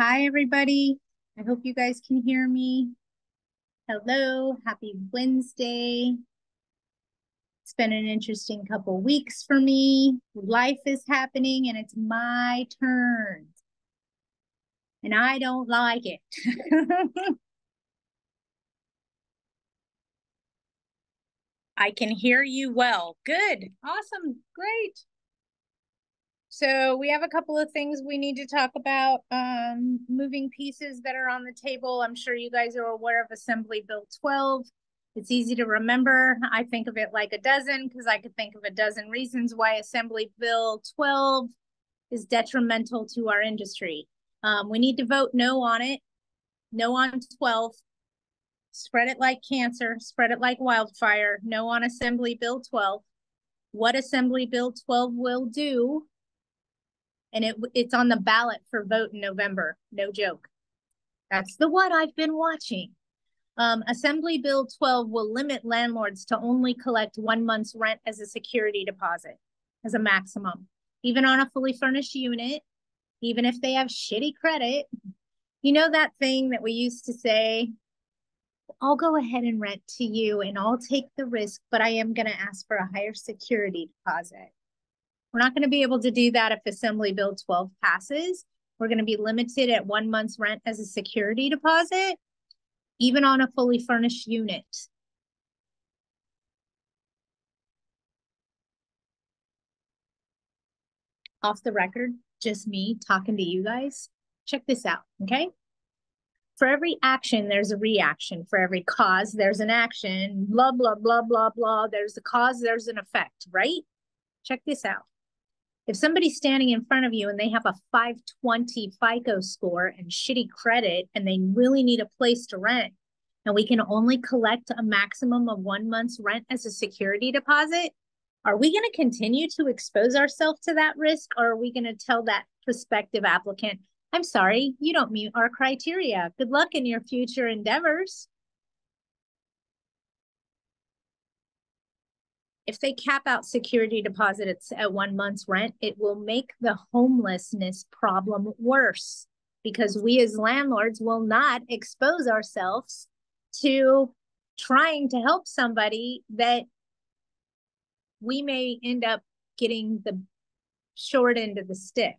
Hi, everybody. I hope you guys can hear me. Hello, happy Wednesday. It's been an interesting couple weeks for me. Life is happening and it's my turn. And I don't like it. I can hear you well. Good. Awesome. Great. So we have a couple of things we need to talk about. Moving pieces that are on the table. I'm sure you guys are aware of Assembly Bill 12. It's easy to remember. I think of it like a dozen because I could think of a dozen reasons why Assembly Bill 12 is detrimental to our industry. We need to vote no on it. No on 12. Spread it like cancer. Spread it like wildfire. No on Assembly Bill 12. What Assembly Bill 12 will do, and it's on the ballot for vote in November. No joke. That's the one I've been watching. Assembly Bill 12 will limit landlords to only collect 1 month's rent as a security deposit, as a maximum, even on a fully furnished unit, even if they have shitty credit. You know that thing that we used to say, I'll go ahead and rent to you and I'll take the risk, but I am going to ask for a higher security deposit. We're not going to be able to do that if Assembly Bill 12 passes. We're going to be limited at 1 month's rent as a security deposit, even on a fully furnished unit. Off the record, just me talking to you guys. Check this out, okay? For every action, there's a reaction. For every cause, there's an action. Blah, blah, blah, blah, blah. There's a cause, there's an effect, right? Check this out. If somebody's standing in front of you and they have a 520 FICO score and shitty credit and they really need a place to rent, and we can only collect a maximum of 1 month's rent as a security deposit, are we going to continue to expose ourselves to that risk, or are we going to tell that prospective applicant, I'm sorry, you don't meet our criteria. Good luck in your future endeavors. If they cap out security deposits at 1 month's rent, it will make the homelessness problem worse because we as landlords will not expose ourselves to trying to help somebody that we may end up getting the short end of the stick.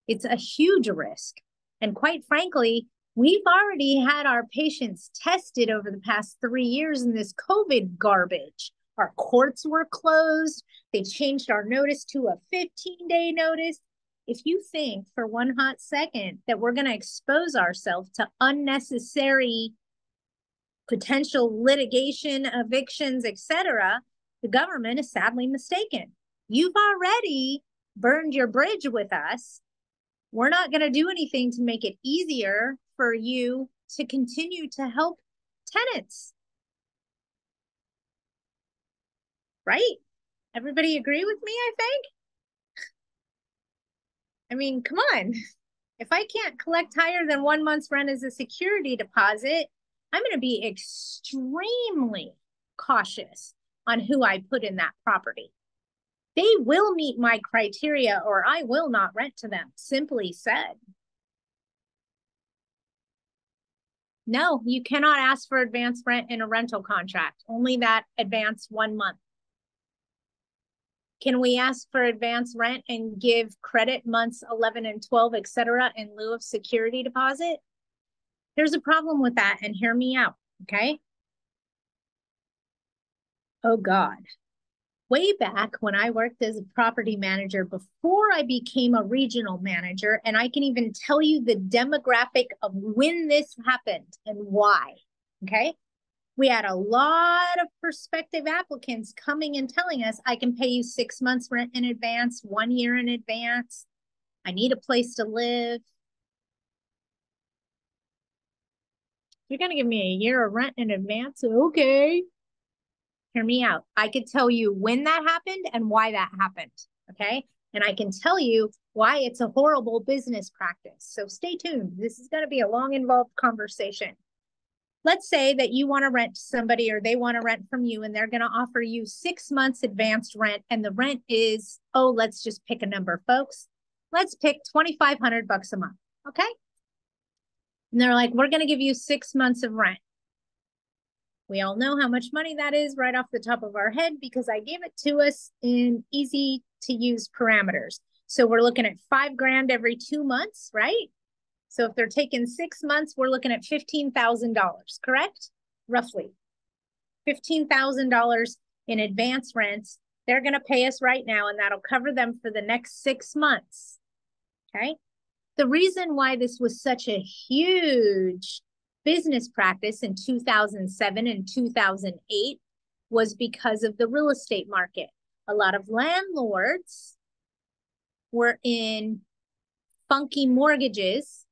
It's a huge risk. And quite frankly, we've already had our patients tested over the past 3 years in this COVID garbage. Our courts were closed. They changed our notice to a 15-day notice. If you think for one hot second that we're going to expose ourselves to unnecessary potential litigation, evictions, etc., the government is sadly mistaken. You've already burned your bridge with us. We're not going to do anything to make it easier for you to continue to help tenants. Right? Everybody agree with me, I think? I mean, come on. If I can't collect higher than 1 month's rent as a security deposit, I'm going to be extremely cautious on who I put in that property. They will meet my criteria or I will not rent to them, simply said. No, you cannot ask for advance rent in a rental contract, only that advance 1 month. Can we ask for advance rent and give credit months 11 and 12, etc., in lieu of security deposit? There's a problem with that, and hear me out, okay? Oh, God. Way back when I worked as a property manager before I became a regional manager, and I can even tell you the demographic of when this happened and why, okay? We had a lot of prospective applicants coming and telling us, I can pay you 6 months rent in advance, 1 year in advance. I need a place to live. You're going to give me a year of rent in advance? Okay. Hear me out. I could tell you when that happened and why that happened. Okay. And I can tell you why it's a horrible business practice. So stay tuned. This is going to be a long, involved conversation. Let's say that you want to rent to somebody or they want to rent from you and they're going to offer you 6 months advanced rent. And the rent is, let's just pick a number, folks. Let's pick $2,500 a month. Okay. And they're like, we're going to give you 6 months of rent. We all know how much money that is right off the top of our head because I gave it to us in easy to use parameters. So we're looking at $5,000 every 2 months, right? So if they're taking 6 months, we're looking at $15,000, correct? Roughly $15,000 in advance rents. They're going to pay us right now, and that'll cover them for the next 6 months. Okay. The reason why this was such a huge business practice in 2007 and 2008 was because of the real estate market. A lot of landlords were in funky mortgages.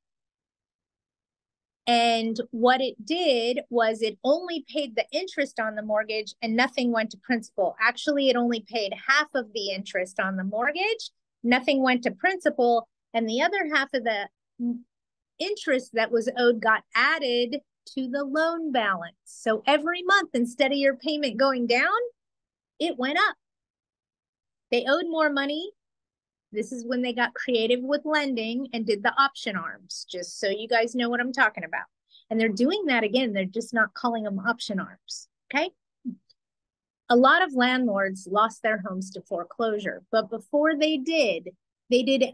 And what it did was it only paid the interest on the mortgage and nothing went to principal. Actually, it only paid half of the interest on the mortgage. Nothing went to principal. And the other half of the interest that was owed got added to the loan balance. So every month, instead of your payment going down, it went up. They owed more money. This is when they got creative with lending and did the option arms, just so you guys know what I'm talking about. And they're doing that again. They're just not calling them option arms. Okay. A lot of landlords lost their homes to foreclosure, but before they did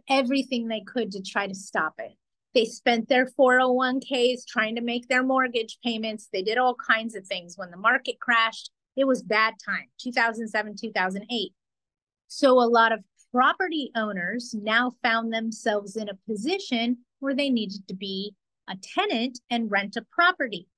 everything they could to try to stop it. They spent their 401ks trying to make their mortgage payments. They did all kinds of things. When the market crashed, it was bad time, 2007, 2008. So a lot of property owners now found themselves in a position where they needed to be a tenant and rent a property.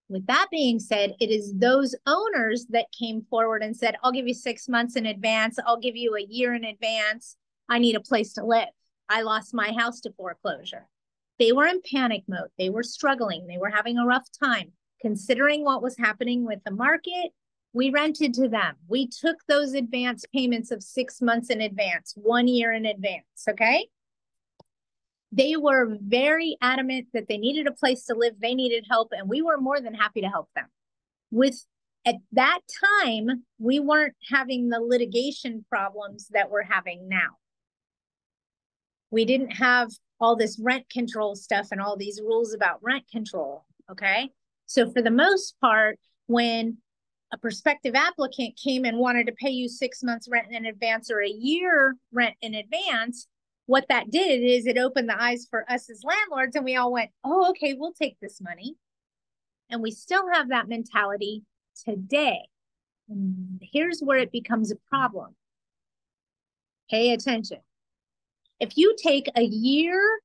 With that being said, it is those owners that came forward and said, I'll give you 6 months in advance. I'll give you a year in advance. I need a place to live. I lost my house to foreclosure. They were in panic mode. They were struggling. They were having a rough time. Considering what was happening with the market, we rented to them. We took those advance payments of 6 months in advance, 1 year in advance, okay? They were very adamant that they needed a place to live, they needed help, and we were more than happy to help them. At that time, we weren't having the litigation problems that we're having now. We didn't have all this rent control stuff and all these rules about rent control, okay? So for the most part, when a prospective applicant came and wanted to pay you 6 months rent in advance or a year rent in advance, what that did is it opened the eyes for us as landlords, and we all went, oh, okay, we'll take this money. And we still have that mentality today. And here's where it becomes a problem. Pay attention. If you take a year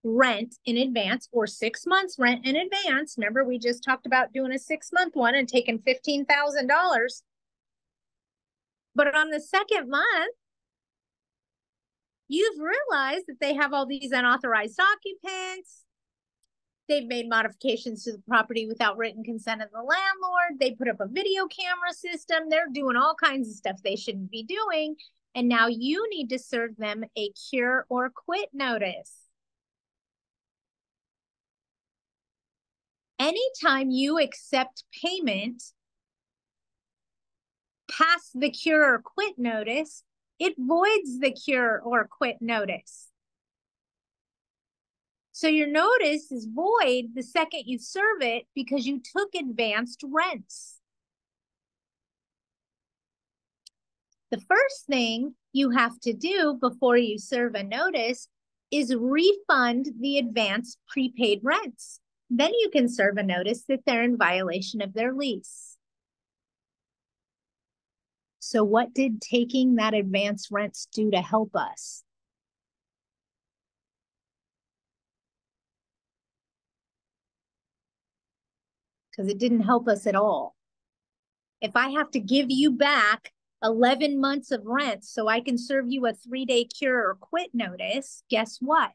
rent in advance or 6 months rent in advance, remember we just talked about doing a 6-month one and taking $15,000. But on the second month, you've realized that they have all these unauthorized occupants. They've made modifications to the property without written consent of the landlord. They put up a video camera system. They're doing all kinds of stuff they shouldn't be doing. And now you need to serve them a cure or quit notice. Anytime you accept payment past the cure or quit notice, it voids the cure or quit notice. So your notice is void the second you serve it because you took advanced rents. The first thing you have to do before you serve a notice is refund the advanced prepaid rents. Then you can serve a notice that they're in violation of their lease. So what did taking that advanced rents do to help us? Because it didn't help us at all. If I have to give you back 11 months of rent so I can serve you a 3-day cure or quit notice, guess what?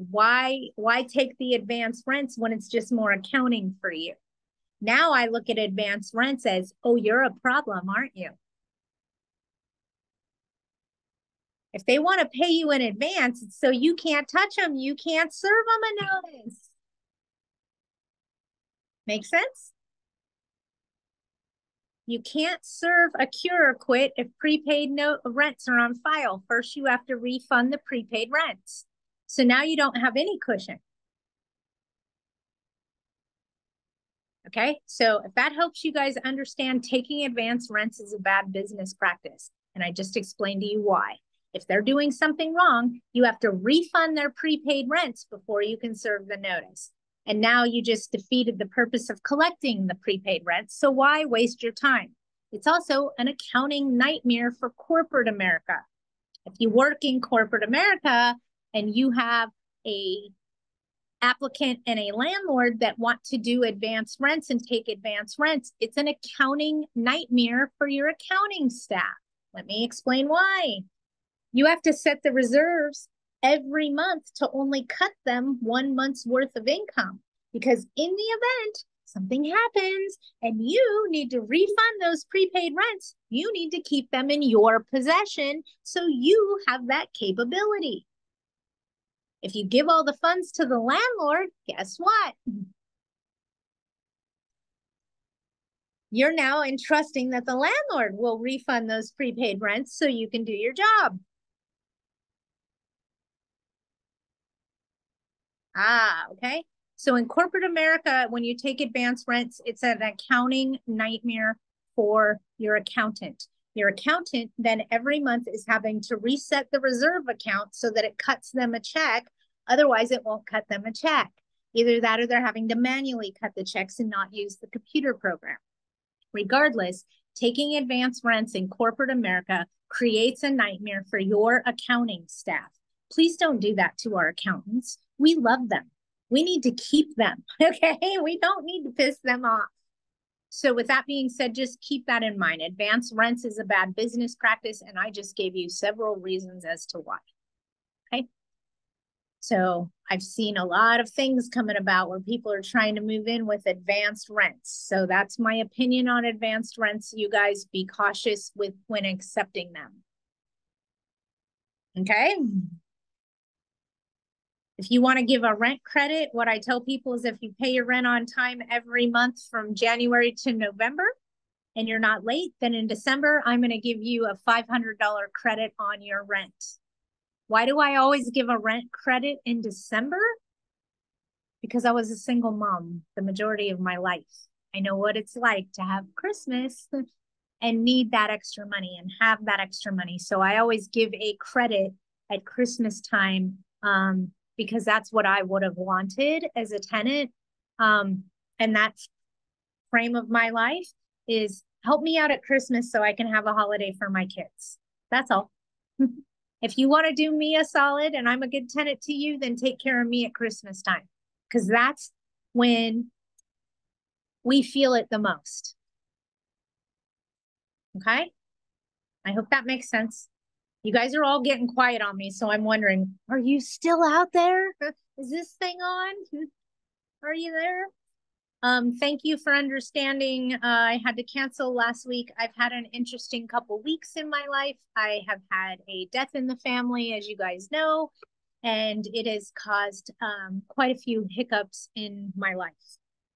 Why take the advanced rents when it's just more accounting for you? Now I look at advanced rents as, oh, you're a problem, aren't you? If they want to pay you in advance, so you can't touch them, you can't serve them a notice. Make sense? You can't serve a cure or quit if prepaid rents are on file. First, you have to refund the prepaid rents. So now you don't have any cushion. Okay, so if that helps you guys understand, taking advance rents is a bad business practice. And I just explained to you why. If they're doing something wrong, you have to refund their prepaid rents before you can serve the notice. And now you just defeated the purpose of collecting the prepaid rents. So why waste your time? It's also an accounting nightmare for corporate America. If you work in corporate America and you have a applicant and a landlord that want to do advance rents and take advance rents, it's an accounting nightmare for your accounting staff. Let me explain why. You have to set the reserves every month to only cut them 1 month's worth of income, because in the event something happens and you need to refund those prepaid rents, you need to keep them in your possession so you have that capability. If you give all the funds to the landlord, guess what? You're now entrusting that the landlord will refund those prepaid rents so you can do your job. Okay. So in corporate America, when you take advance rents, it's an accounting nightmare for your accountant. Your accountant then every month is having to reset the reserve account so that it cuts them a check. Otherwise, it won't cut them a check. Either that or they're having to manually cut the checks and not use the computer program. Regardless, taking advance rents in corporate America creates a nightmare for your accounting staff. Please don't do that to our accountants. We love them. We need to keep them, okay? We don't need to piss them off. So with that being said, just keep that in mind. Advance rents is a bad business practice, and I just gave you several reasons as to why, okay? So I've seen a lot of things coming about where people are trying to move in with advanced rents. So that's my opinion on advanced rents. You guys be cautious with when accepting them. Okay? If you want to give a rent credit, what I tell people is if you pay your rent on time every month from January to November and you're not late, then in December, I'm going to give you a $500 credit on your rent. Why do I always give a rent credit in December? Because I was a single mom the majority of my life. I know what it's like to have Christmas and need that extra money and have that extra money. So I always give a credit at Christmas time because that's what I would have wanted as a tenant. And that frame of my life is help me out at Christmas so I can have a holiday for my kids. That's all. If you want to do me a solid and I'm a good tenant to you, then take care of me at Christmas time, because that's when we feel it the most. Okay? I hope that makes sense. You guys are all getting quiet on me, so I'm wondering, are you still out there? Is this thing on? Are you there? Thank you for understanding. I had to cancel last week. I've had an interesting couple weeks in my life. I have had a death in the family, as you guys know, and it has caused quite a few hiccups in my life.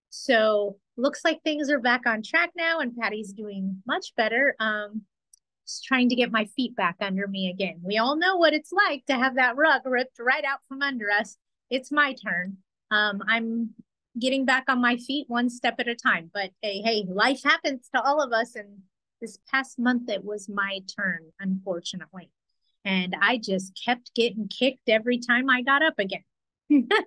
So looks like things are back on track now, and Patty's doing much better. Just trying to get my feet back under me again. We all know what it's like to have that rug ripped right out from under us. It's my turn. I'm getting back on my feet one step at a time, but hey, life happens to all of us. And this past month, it was my turn, unfortunately. And I just kept getting kicked every time I got up again. But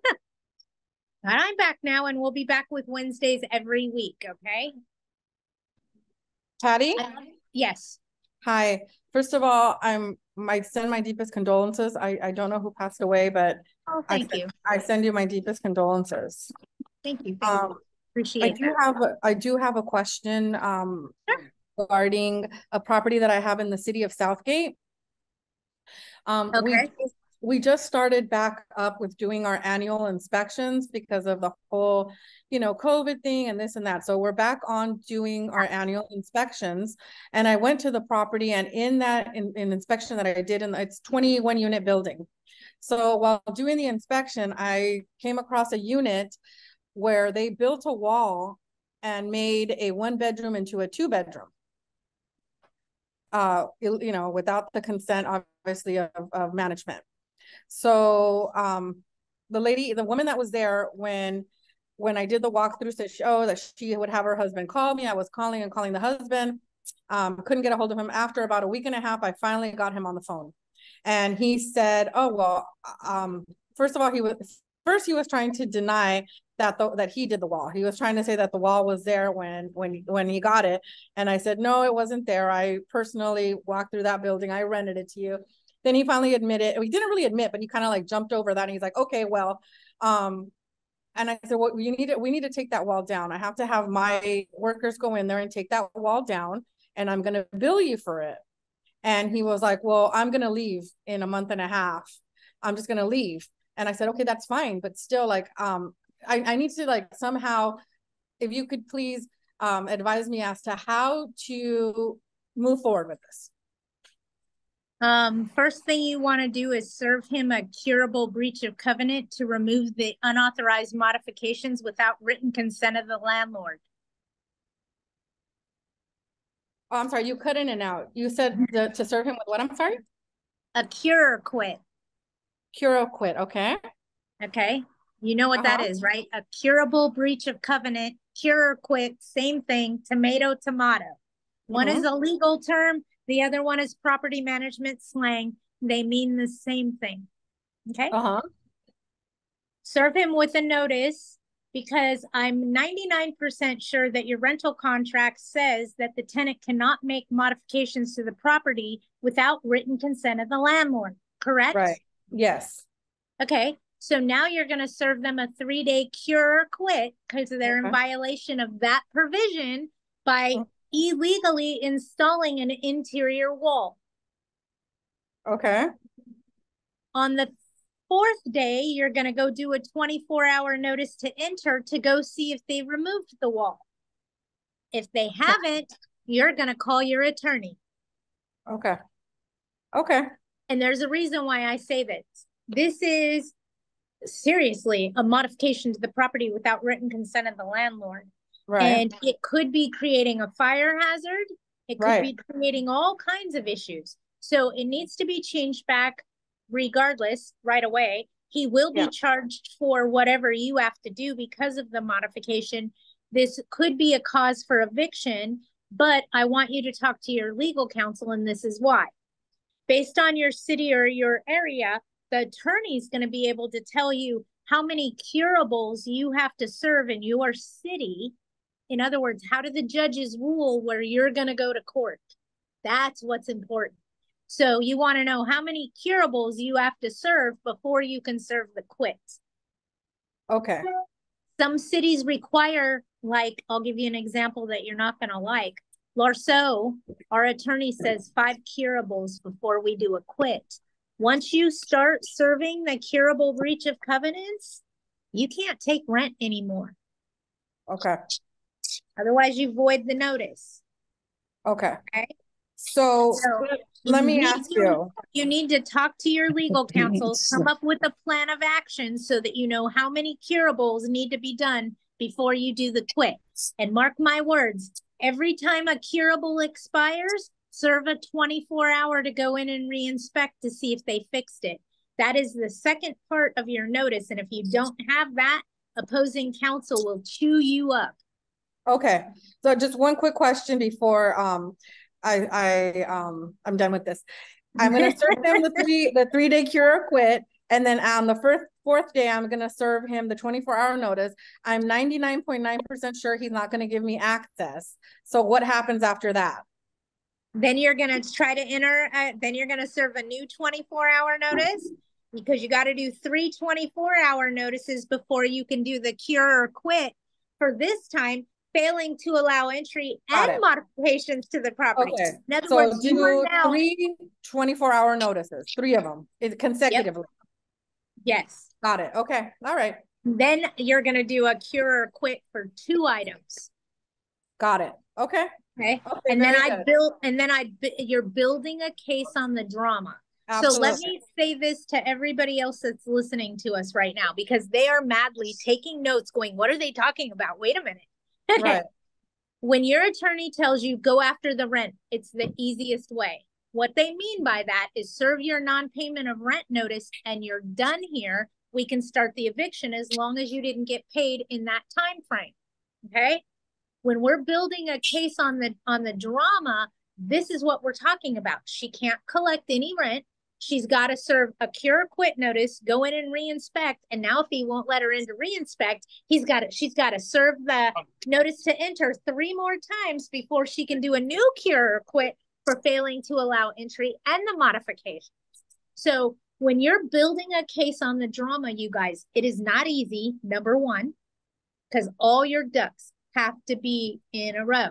I'm back now, and we'll be back with Wednesdays every week, okay? Patty? Yes. Hi. First of all, I send my deepest condolences. I don't know who passed away, but thank you. I send you my deepest condolences. Thank you. Appreciate that. I do have a question Sure. regarding a property that I have in the city of Southgate. Okay. We just started back up with doing our annual inspections because of the whole, COVID thing and this and that. So we're back on doing our annual inspections. And I went to the property, and in that inspection that I did, and it's 21 unit building. So while doing the inspection, I came across a unit where they built a wall and made a 1 bedroom into a 2 bedroom. without the consent, obviously, of management. So the woman that was there when I did the walkthrough said, that she would have her husband call me. I was calling and calling the husband. Couldn't get a hold of him. After about a week and a half, I finally got him on the phone. And he said, oh, well, first of all, he was trying to deny that he did the wall. He was trying to say that the wall was there when he got it. And I said, no, it wasn't there. I personally walked through that building. I rented it to you. Then he finally admitted, he didn't really admit, but he kind of like jumped over that. And he's like, okay, well, and I said, well, we need to take that wall down. I have to have my workers go in there and take that wall down, and I'm going to bill you for it. And he was like, well, I'm going to leave in a month and a half. I'm just going to leave. And I said, okay, that's fine. But still, like, I need to, like, somehow, if you could please advise me as to how to move forward with this. First thing you want to do is serve him a curable breach of covenant to remove the unauthorized modifications without written consent of the landlord. Oh, I'm sorry, you cut in and out. You said to serve him with what? I'm sorry? A cure or quit. Cure or quit, okay. Okay. You know what that is, right? A curable breach of covenant, cure or quit, same thing, tomato, tomato. One is a legal term, the other one is property management slang. They mean the same thing. Okay. Serve him with a notice because I'm 99% sure that your rental contract says that the tenant cannot make modifications to the property without written consent of the landlord, correct? Right. Yes. Okay. So now you're going to serve them a 3-day cure or quit because they're in violation of that provision by illegally installing an interior wall. Okay. On the 4th day, you're going to go do a 24-hour notice to enter to go see if they removed the wall. If they haven't, you're going to call your attorney. Okay. Okay. And there's a reason why I say this. This is seriously a modification to the property without written consent of the landlord. Right. And it could be creating a fire hazard. It could be creating all kinds of issues. So it needs to be changed back regardless right away. He will be charged for whatever you have to do because of the modification. This could be a cause for eviction, but I want you to talk to your legal counsel, and this is why. Based on your city or your area, the attorney is going to be able to tell you how many curables you have to serve in your city. In other words, how do the judges rule where you're going to go to court? That's what's important. So you want to know how many curables you have to serve before you can serve the quits. Okay. Some cities require, like, I'll give you an example that you're not going to like. Larceau, our attorney says 5 curables before we do a quit. Once you start serving the curable breach of covenants, you can't take rent anymore. Okay. Otherwise, you void the notice. Okay. So let me ask you. You need to talk to your legal counsel, come up with a plan of action so that you know how many curables need to be done before you do the quit. And mark my words, every time a curable expires, serve a 24-hour to go in and re-inspect to see if they fixed it. That is the second part of your notice. And if you don't have that, opposing counsel will chew you up. Okay. So just one quick question before I'm done with this. I'm going to serve him the 3-day cure or quit. And then on the 4th day, I'm going to serve him the 24-hour notice. I'm 99.9% sure he's not going to give me access. So what happens after that? Then you're going to try to enter, then you're going to serve a new 24-hour notice because you got to do 3 24-hour notices before you can do the cure or quit. For this time, failing to allow entry and modifications to the property. Okay. In other words, do 3 24-hour notices, 3 of them consecutively. Yes. Got it. Okay. All right. Then you're going to do a cure or quit for 2 items. Got it. Okay. Okay. And then you're building a case on the drama. Absolutely. So let me say this to everybody else that's listening to us right now, because they are madly taking notes going, what are they talking about? Wait a minute. Right. When your attorney tells you go after the rent, it's the easiest way. What they mean by that is serve your non-payment of rent notice and you're done here. We can start the eviction as long as you didn't get paid in that time frame. Okay? When we're building a case on the drama, this is what we're talking about. She can't collect any rent. She's got to serve a cure or quit notice, go in and reinspect. And now if he won't let her in to reinspect, she's got to serve the notice to enter 3 more times before she can do a new cure or quit for failing to allow entry and the modification. So when you're building a case on the drama, you guys, it is not easy, number one, because all your ducks have to be in a row.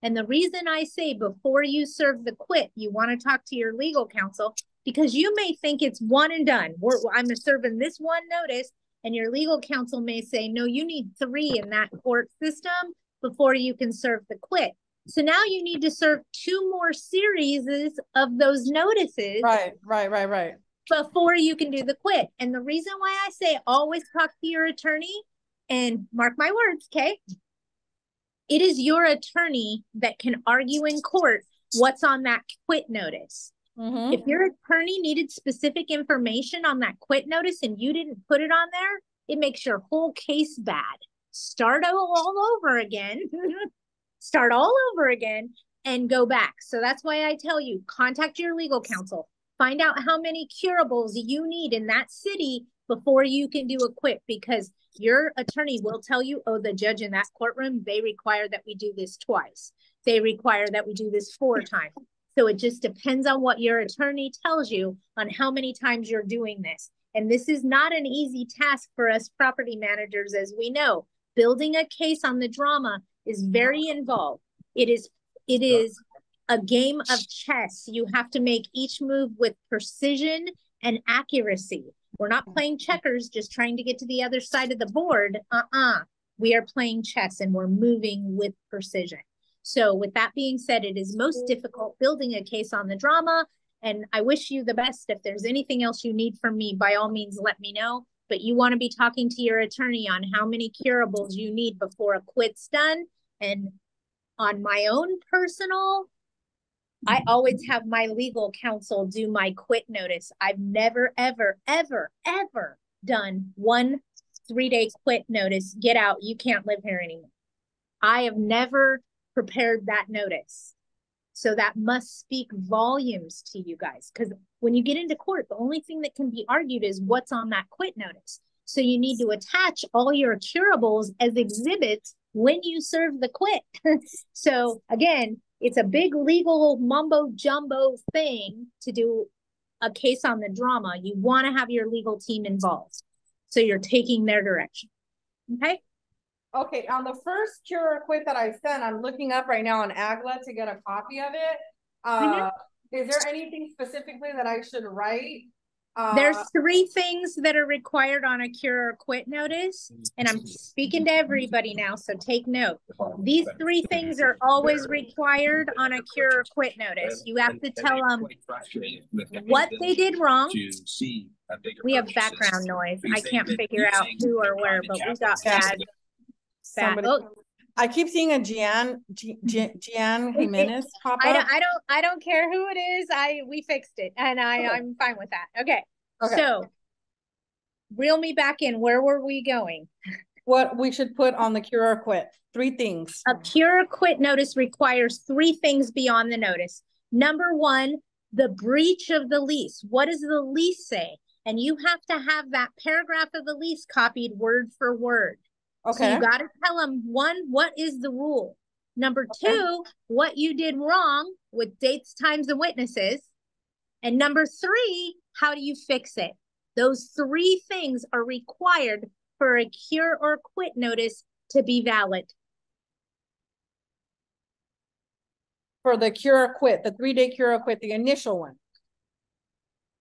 And the reason I say before you serve the quit, you want to talk to your legal counsel, because you may think it's one and done. I'm serving this one notice, and your legal counsel may say, no, you need 3 in that court system before you can serve the quit. So now you need to serve 2 more series of those notices. Right. Before you can do the quit. And the reason why I say always talk to your attorney, and mark my words, okay? It is your attorney that can argue in court what's on that quit notice. Mm-hmm. If your attorney needed specific information on that quit notice and you didn't put it on there, it makes your whole case bad. Start all over again. Start all over again and go back. So that's why I tell you, contact your legal counsel. Find out how many curables you need in that city before you can do a quit, because your attorney will tell you, oh, the judge in that courtroom, they require that we do this twice. They require that we do this 4 times. So it just depends on what your attorney tells you on how many times you're doing this. And this is not an easy task for us property managers, as we know. Building a case on the drama is very involved. It is a game of chess. You have to make each move with precision and accuracy. We're not playing checkers, just trying to get to the other side of the board. We are playing chess and we're moving with precision. So with that being said, it is most difficult building a case on the drama. And I wish you the best. If there's anything else you need from me, by all means, let me know. But you want to be talking to your attorney on how many curables you need before a quit's done. And on my own personal, I always have my legal counsel do my quit notice. I've never, ever, ever, ever done 1 3-day quit notice. Get out. You can't live here anymore. I have never prepared that notice. So that must speak volumes to you guys. Because when you get into court, the only thing that can be argued is what's on that quit notice. So you need to attach all your curables as exhibits when you serve the quit. So again, it's a big legal mumbo jumbo thing to do a case on the drama. You want to have your legal team involved. So you're taking their direction. Okay. Okay. On the first cure or quit that I sent, I'm looking up right now on AGLA to get a copy of it. Is there anything specifically that I should write? There's 3 things that are required on a cure or quit notice, and I'm speaking to everybody now, so take note. These 3 things are always required on a cure or quit notice. You have to tell them what they did wrong. We have background noise. I can't figure out who or where, but we got bad. I keep seeing a Gian Jimenez pop up. I don't care who it is. We fixed it, and I'm fine with that. Okay. So reel me back in. Where were we going? What we should put on the cure or quit. 3 things. A cure or quit notice requires 3 things beyond the notice. Number 1, the breach of the lease. What does the lease say? And you have to have that paragraph of the lease copied word for word. Okay. So you got to tell them, 1, what is the rule? Number 2, what you did wrong with dates, times, and witnesses. And number 3, how do you fix it? Those 3 things are required for a cure or quit notice to be valid. For the cure or quit, the 3-day cure or quit, the initial one.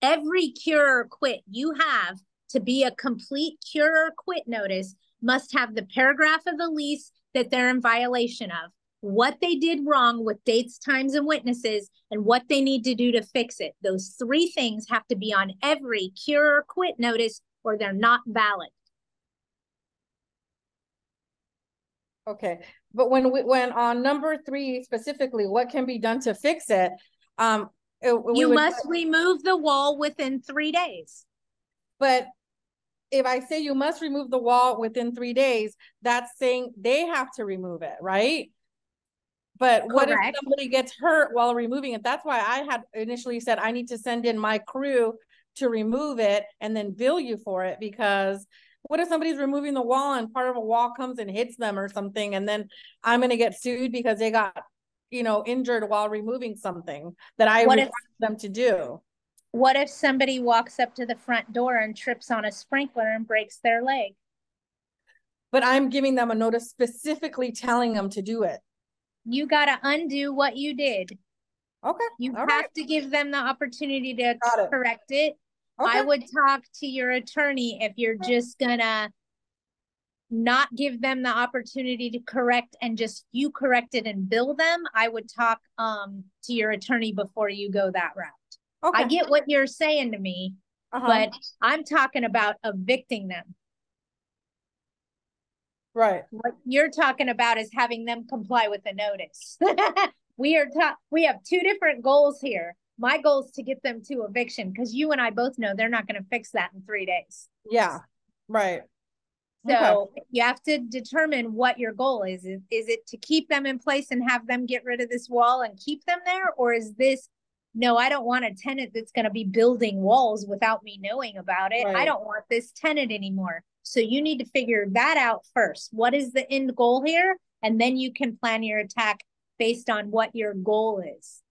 Every cure or quit you have to be a complete cure or quit notice must have the paragraph of the lease that they're in violation of, what they did wrong with dates, times, and witnesses, and what they need to do to fix it. Those 3 things have to be on every cure or quit notice or they're not valid. Okay. but when on number 3 specifically, what can be done to fix it? We You would, must remove the wall within 3 days. but if I say you must remove the wall within 3 days, that's saying they have to remove it, right? But what if Correct. somebody gets hurt while removing it? That's why I had initially said I need to send in my crew to remove it and then bill you for it, because what if somebody's removing the wall and part of a wall comes and hits them or something, and then I'm going to get sued because they got, injured while removing something that I What if required them to do. what if somebody walks up to the front door and trips on a sprinkler and breaks their leg? But I'm giving them a notice specifically telling them to do it. You got to undo what you did. Okay. You All right. have to give them the opportunity to Got it. correct it. I Okay. would talk to your attorney if you're just gonna not give them the opportunity to correct and just you correct it and bill them. I would talk to your attorney before you go that route. I Okay. get what you're saying to me, Uh-huh. but I'm talking about evicting them. Right. What you're talking about is having them comply with the notice. We have two different goals here. My goal is to get them to eviction because you and I both know they're not going to fix that in 3 days. Yeah. Right. Okay. So you have to determine what your goal is. Is it to keep them in place and have them get rid of this wall and keep them there? Or is this, no, I don't want a tenant that's going to be building walls without me knowing about it. I Right. don't want this tenant anymore. So you need to figure that out first. What is the end goal here? And then you can plan your attack based on what your goal is.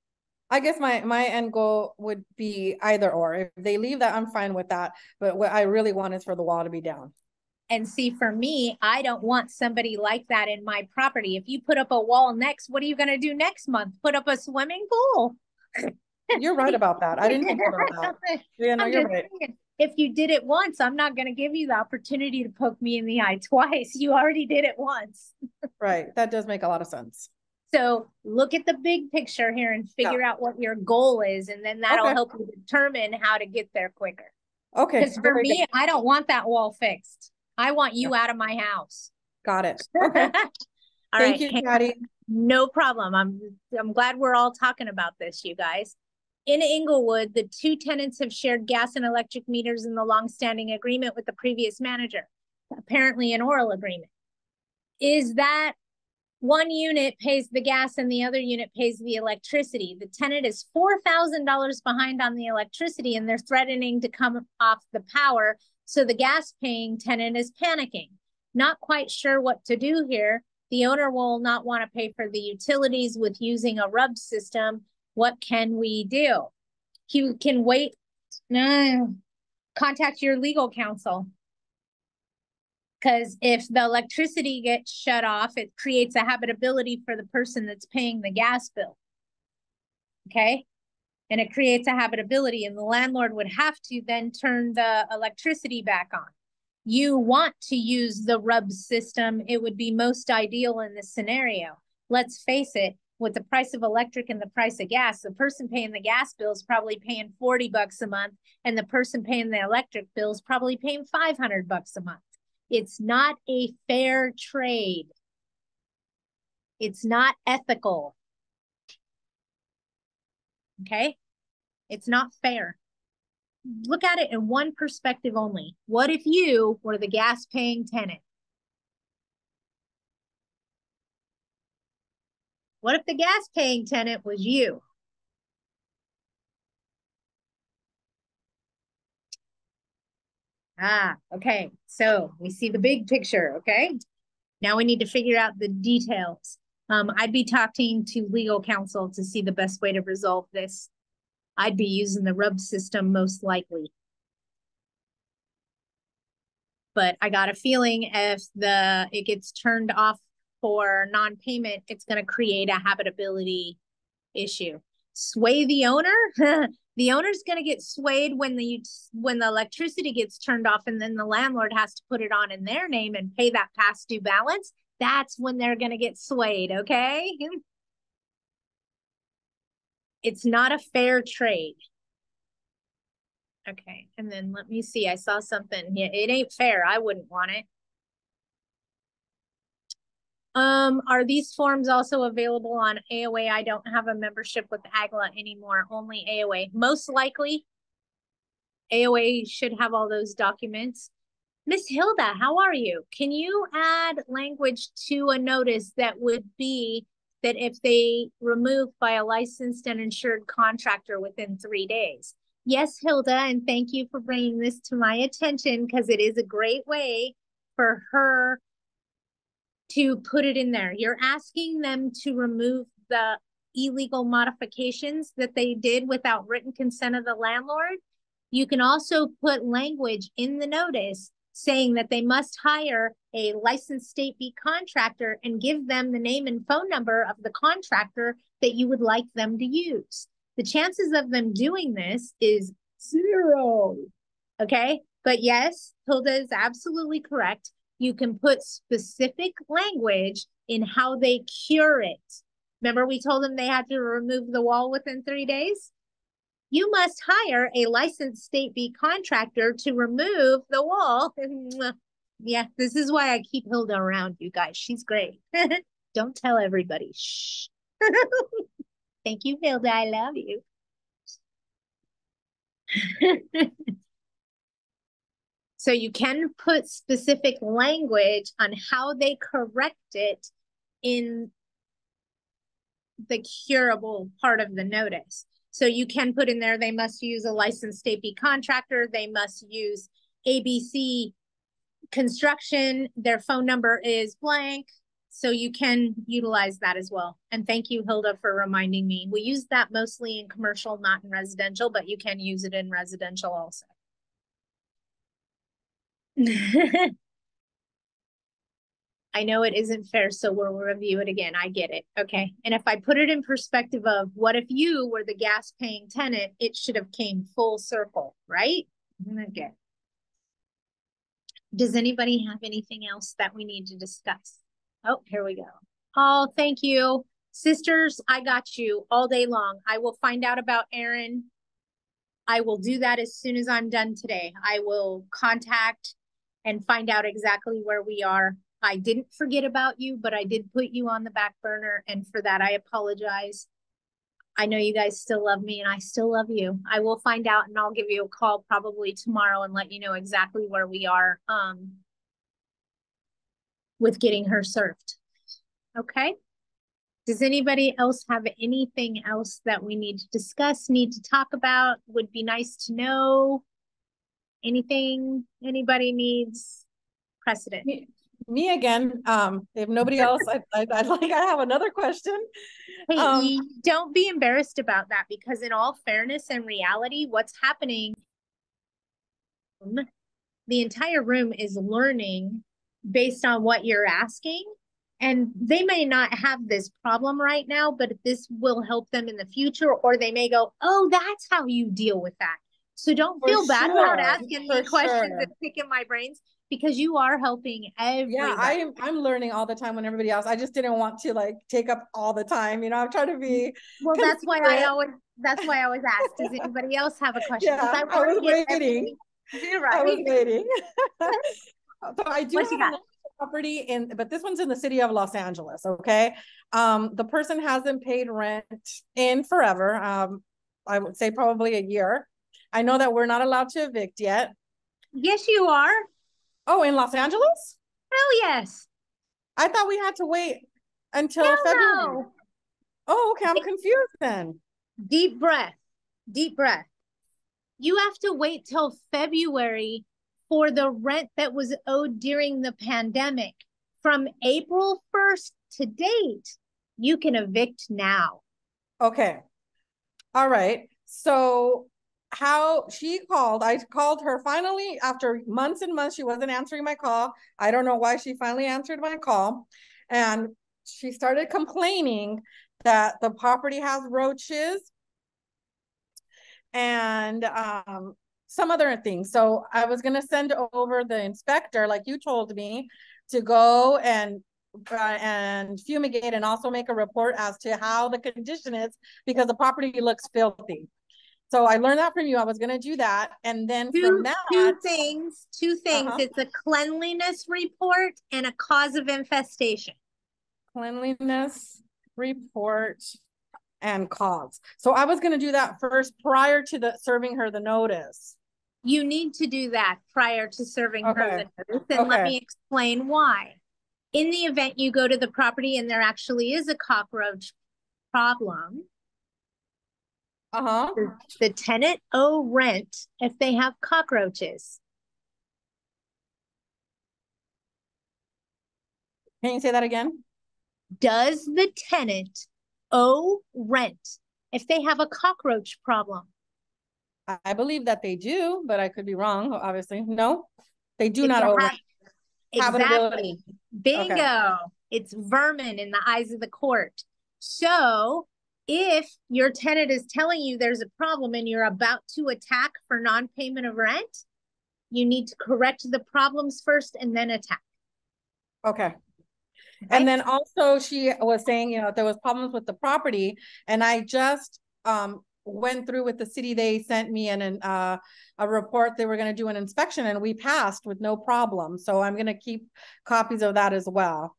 I guess my end goal would be either or. If they leave that, I'm fine with that. But what I really want is for the wall to be down. And see, for me, I don't want somebody like that in my property. If you put up a wall next, what are you going to do next month? Put up a swimming pool? You're right about that. I didn't think about that. Yeah, no, I'm you're just right. saying, if you did it once, I'm not going to give you the opportunity to poke me in the eye twice. You already did it once. Right. That does make a lot of sense. So look at the big picture here and Yeah. figure out what your goal is, and then that'll Okay. help you determine how to get there quicker. Okay. Because for Very me, good. I don't want that wall fixed. I want Yeah. you out of my house. Got it. Okay. All Thank right. you, Hey, Patty. no problem. I'm glad we're all talking about this, you guys. In Inglewood, the two tenants have shared gas and electric meters in the longstanding agreement with the previous manager, apparently an oral agreement. Is that one unit pays the gas and the other unit pays the electricity? The tenant is $4,000 behind on the electricity and they're threatening to come off the power. So the gas paying tenant is panicking. Not quite sure what to do here. The owner will not want to pay for the utilities with using a RUB system. What can we do? You can wait. No, contact your legal counsel. Because if the electricity gets shut off, it creates a habitability for the person that's paying the gas bill. Okay. And it creates a habitability, and the landlord would have to then turn the electricity back on. You want to use the RUB system, it would be most ideal in this scenario. Let's face it, with the price of electric and the price of gas, the person paying the gas bill is probably paying $40 a month, and the person paying the electric bill is probably paying $500 a month. It's not a fair trade. It's not ethical. Okay? It's not fair. Look at it in one perspective only. What if you were the gas paying tenant? What if the gas paying tenant was you? Okay. So we see the big picture. Okay. Now we need to figure out the details. I'd be talking to legal counsel to see the best way to resolve this. I'd be using the RUB system most likely. But I got a feeling if it gets turned off for non-payment, it's going to create a habitability issue. Sway the owner. The owner's going to get swayed when the electricity gets turned off, and then the landlord has to put it on in their name and pay that past due balance. That's when they're going to get swayed. Okay. It's not a fair trade. Okay. And then let me see. I saw something. Yeah, it ain't fair. I wouldn't want it. Are these forms also available on AOA? I don't have a membership with AGLA anymore, only AOA. Most likely, AOA should have all those documents. Miss Hilda, how are you? Can you add language to a notice that would be that if they remove by a licensed and insured contractor within 3 days? Yes, Hilda, and thank you for bringing this to my attention because it is a great way for her to put it in there. You're asking them to remove the illegal modifications that they did without written consent of the landlord. You can also put language in the notice saying that they must hire a licensed state B contractor and give them the name and phone number of the contractor that you would like them to use. The chances of them doing this is 0. Okay. But yes, Hilda is absolutely correct. You can put specific language in how they cure it. Remember, we told them they had to remove the wall within 3 days? You must hire a licensed state B contractor to remove the wall. Yeah, this is why I keep Hilda around, you guys. She's great. Don't tell everybody. Shh. Thank you, Hilda. I love you. So you can put specific language on how they correct it in the curable part of the notice. So you can put in there, they must use a licensed state B contractor, they must use ABC construction, their phone number is blank. So you can utilize that as well. And thank you, Hilda, for reminding me. We use that mostly in commercial, not in residential, but you can use it in residential also. I know it isn't fair, so we'll review it again. I get it. Okay. And if I put it in perspective of what if you were the gas paying tenant, it should have came full circle, right? Okay. Does anybody have anything else that we need to discuss? Oh, here we go. Oh, thank you. Sisters, I got you all day long. I will find out about Aaron. I will do that as soon as I'm done today. I will contact and find out exactly where we are. I didn't forget about you, but I did put you on the back burner. And for that, I apologize. I know you guys still love me and I still love you. I will find out and I'll give you a call probably tomorrow and let you know exactly where we are with getting her served. Okay. Does anybody else have anything else that we need to discuss, need to talk about? Would be nice to know. Anything anybody needs precedent? Me again. If nobody else, I'd like, I have another question. Hey, don't be embarrassed about that because in all fairness and reality, what's happening, the entire room is learning based on what you're asking. And they may not have this problem right now, but this will help them in the future, or they may go, oh, that's how you deal with that. So don't feel bad about asking me questions and picking my brains because you are helping everybody. Yeah, I'm learning all the time when everybody else. I just didn't want to like take up all the time. You know, I'm trying to be well. That's why I always ask. Does anybody else have a question? Yeah, I was waiting. Right. I was waiting. So I do have another property in, but this one's in the city of Los Angeles. Okay, the person hasn't paid rent in forever. I would say probably a year. I know that we're not allowed to evict yet. Yes, you are. Oh, in Los Angeles? Hell yes. I thought we had to wait until February. No. Oh, okay. I'm confused then. Deep breath. Deep breath. You have to wait till February for the rent that was owed during the pandemic. From April 1st to date, you can evict now. Okay. All right. So how she called, I called her finally after months and months. She wasn't answering my call. I don't know why she finally answered my call. And she started complaining that the property has roaches and some other things. So I was going to send over the inspector, like you told me, to go and fumigate and also make a report as to how the condition is because the property looks filthy. So I learned that from you. I was going to do that. And then from that. Two things. It's a cleanliness report and a cause of infestation. cleanliness report and cause. So I was going to do that first prior to the serving her the notice. You need to do that prior to serving her Okay. the notice, and let Okay. me explain why. In the event you go to the property and there actually is a cockroach problem, Uh-huh. the tenant owe rent if they have cockroaches. Can you say that again? Does the tenant owe rent if they have a cockroach problem? I believe that they do, but I could be wrong, obviously. No, they do It's not a owe rent. Habitability. exactly. Okay. Bingo. It's vermin in the eyes of the court. So if your tenant is telling you there's a problem and you're about to attack for non-payment of rent, you need to correct the problems first and then attack. Okay. And Okay? then also she was saying, there was problems with the property, and I just went through with the city. They sent me a report. They were going to do an inspection, and we passed with no problem. So I'm going to keep copies of that as well.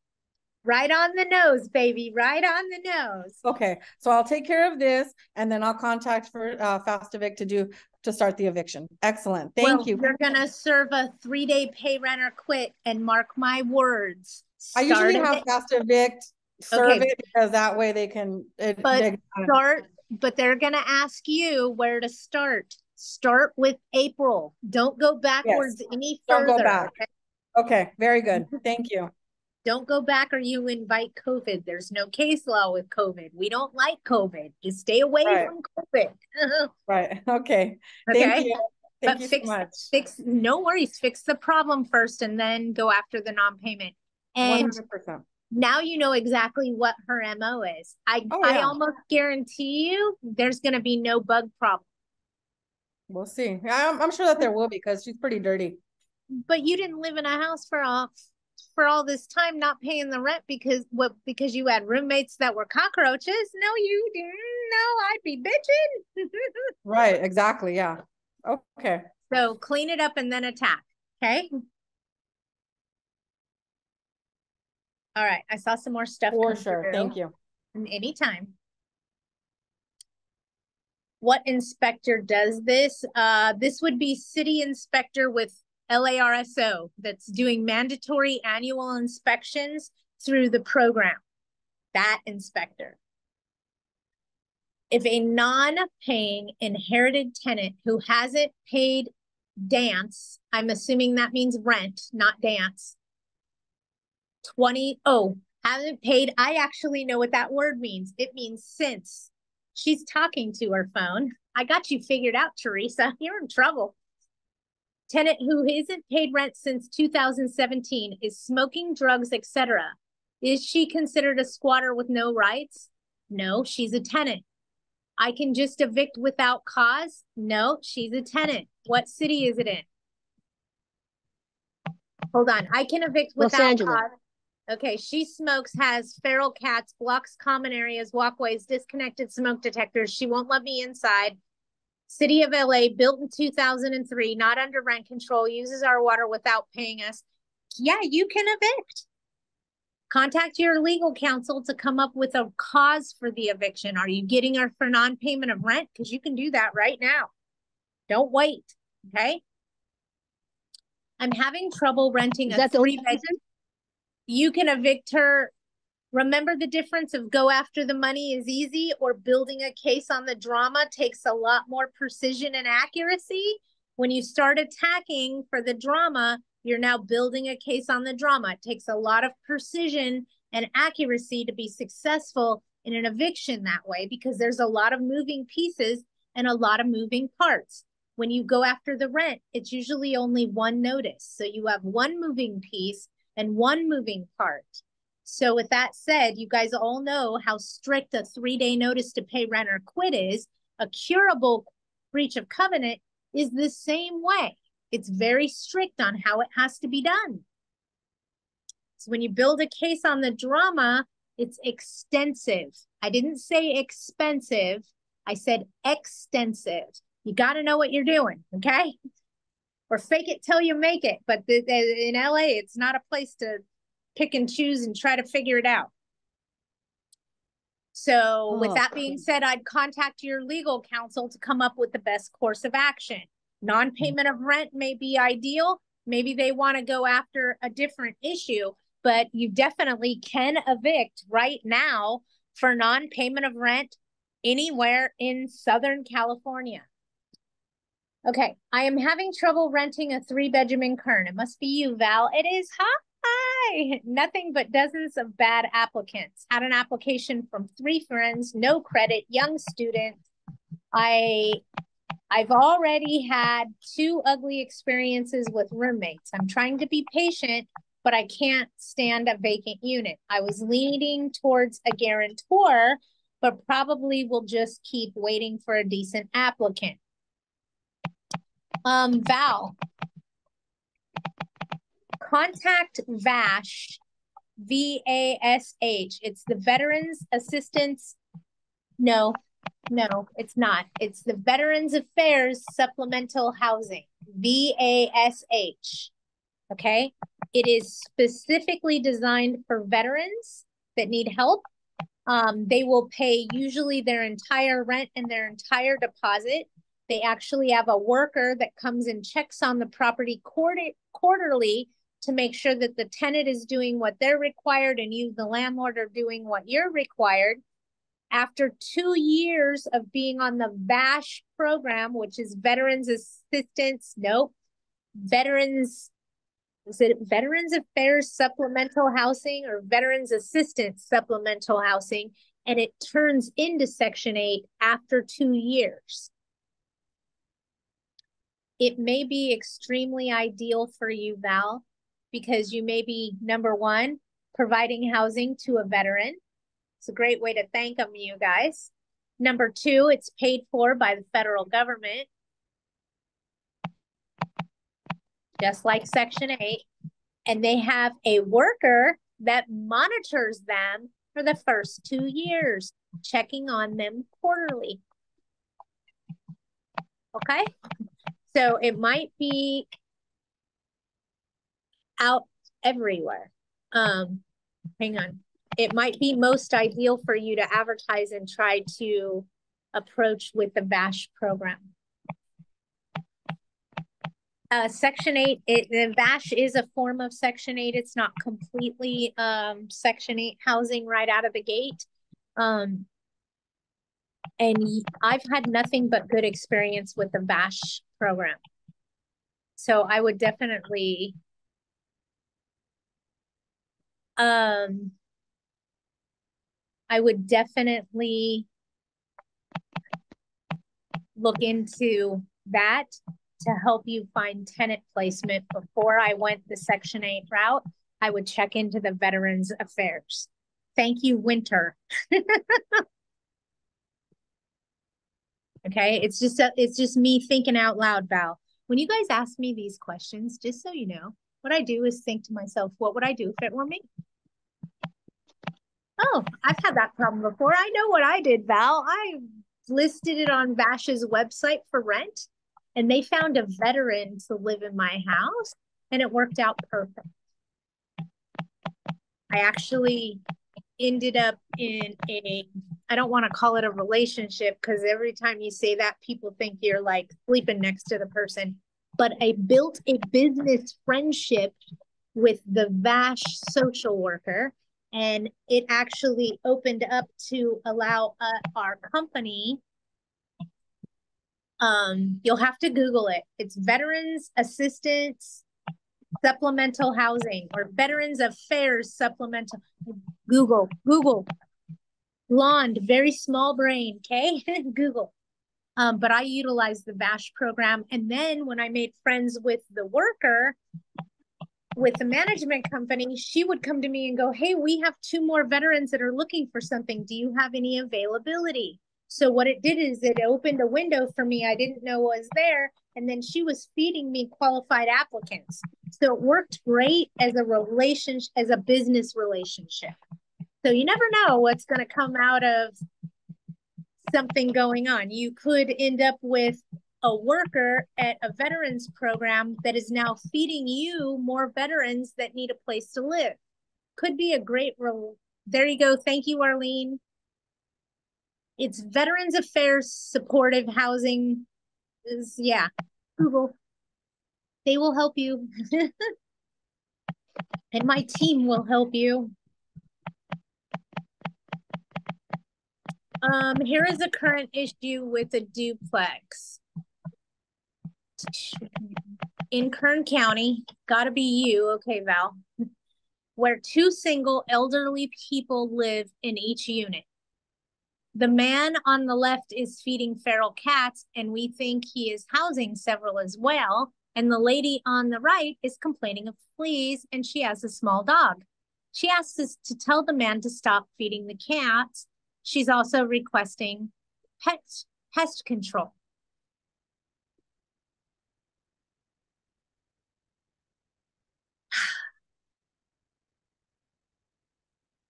Right on the nose, baby. Right on the nose. Okay, so I'll take care of this, and then I'll contact for Fast Evict to start the eviction. Excellent. Thank Well, you. you're going to serve a 3-day pay rent or quit, and mark my words. I usually Start have it. Fast Evict serve Okay, it, because that way they can but they're going to ask you where to start. Start with April. Don't go yes. backwards any Don't go further. back. Okay, very good. Thank you. Don't go back or you invite COVID. There's no case law with COVID. We don't like COVID. Just stay away Right. from COVID. Right. Okay. Thank Okay. you. Thank But you so much. no worries. Fix the problem first and then go after the non-payment. And 100%. now you know exactly what her MO is. Oh, I yeah. almost guarantee you there's going to be no bug problem. We'll see. I'm sure that there will be, because she's pretty dirty. But you didn't live in a house for all this time not paying the rent because you had roommates that were cockroaches. No, you didn't. No, I'd be bitching. Right. Exactly. Yeah. Okay. So clean it up and then attack. Okay. All right. I saw some more stuff For come sure. through. Thank you. Anytime. What inspector does this? This would be city inspector with LARSO that's doing mandatory annual inspections through the program. That inspector. If a non-paying inherited tenant who hasn't paid dance, I'm assuming that means rent, not dance, hasn't paid, I actually know what that word means. It means since. She's talking to her phone. I got you figured out, Teresa. You're in trouble. Tenant who isn't paid rent since 2017 is smoking drugs, etc. Is she considered a squatter with no rights? No, she's a tenant. I can just evict without cause? No, she's a tenant. What city is it in? Hold on. I can evict without cause. Okay, she smokes, has feral cats, blocks common areas, walkways, disconnected smoke detectors. She won't let me inside. City of LA, built in 2003, not under rent control, uses our water without paying us. Yeah, you can evict. Contact your legal counsel to come up with a cause for the eviction. Are you getting her for non-payment of rent? Because you can do that right now. Don't wait, okay? I'm having trouble renting a 3-bed. You can evict her. Remember the difference of go after the money is easy or building a case on the drama takes a lot more precision and accuracy. When you start attacking for the drama, you're now building a case on the drama. It takes a lot of precision and accuracy to be successful in an eviction that way because there's a lot of moving pieces and a lot of moving parts. When you go after the rent, it's usually only one notice. So you have one moving piece and one moving part. So with that said, you guys all know how strict a 3-day notice to pay rent or quit is. A curable breach of covenant is the same way. It's very strict on how it has to be done. So when you build a case on the drama, it's extensive. I didn't say expensive. I said extensive. You got to know what you're doing, okay? Or fake it till you make it. But in LA, it's not a place to pick and choose and try to figure it out. So with Oh, that being said, I'd contact your legal counsel to come up with the best course of action. Non-payment of rent may be ideal. Maybe they want to go after a different issue, but you definitely can evict right now for non-payment of rent anywhere in Southern California. Okay, I am having trouble renting a 3-bedroom in Kern. It must be you, Val. It is. Hi. Nothing but dozens of bad applicants. Had an application from 3 friends, no credit, young student. I've already had 2 ugly experiences with roommates. I'm trying to be patient, but I can't stand a vacant unit. I was leaning towards a guarantor, but probably will just keep waiting for a decent applicant. Val, contact VASH, VASH. It's the Veterans Assistance. No, it's not. It's the Veterans Affairs Supplemental Housing, VASH. Okay. It is specifically designed for veterans that need help. They will pay usually their entire rent and their entire deposit. They actually have a worker that comes and checks on the property quarterly to make sure that the tenant is doing what they're required and you, the landlord, are doing what you're required. After 2 years of being on the VASH program, which is Veterans Assistance, nope, Veterans, is it Veterans Affairs Supplemental Housing or Veterans Assistance Supplemental Housing? And it turns into Section 8 after 2 years. It may be extremely ideal for you, Val, because you may be, number one, providing housing to a veteran. It's a great way to thank them, you guys. Number 2, it's paid for by the federal government, just like Section 8. And they have a worker that monitors them for the first 2 years, checking on them quarterly. Okay? So it might be out everywhere. Hang on. It might be most ideal for you to advertise and try to approach with the VASH program. Section 8, the VASH is a form of Section 8. It's not completely Section 8 housing right out of the gate. And I've had nothing but good experience with the VASH program. So I would definitely look into that to help you find tenant placement. Before I went the Section 8 route, I would check into the Veterans Affairs. Thank you, Winter. Okay, it's just me thinking out loud, Val. When you guys ask me these questions, just so you know, what I do is think to myself, what would I do if it were me? Oh, I've had that problem before. I know what I did, Val. I listed it on VASH's website for rent, and they found a veteran to live in my house, and it worked out perfect. I actually ended up in I don't want to call it a relationship because every time you say that, people think you're like sleeping next to the person. But I built a business friendship with the VASH social worker, and it actually opened up to allow our company. You'll have to Google it. It's Veterans Assistance Supplemental Housing or Veterans Affairs Supplemental. Google. Blonde, very small brain, okay? Google. But I utilized the VASH program. And then when I made friends with the worker, with the management company, she would come to me and go, hey, we have 2 more veterans that are looking for something. Do you have any availability? So what it did is it opened a window for me I didn't know was there. And then she was feeding me qualified applicants. So it worked great as a relationship, as a business relationship. So you never know what's going to come out of something going on. You could end up with a worker at a veterans program that is now feeding you more veterans that need a place to live. Could be a great role. There you go. Thank you, Arlene. It's Veterans Affairs Supportive Housing. Yeah, Google. They will help you. And my team will help you. Here is a current issue with a duplex. In Kern County, gotta be you, okay, Val, where 2 single elderly people live in each unit. The man on the left is feeding feral cats, and we think he is housing several as well. And the lady on the right is complaining of fleas, and she has a small dog. She asks us to tell the man to stop feeding the cats. She's also requesting pest control.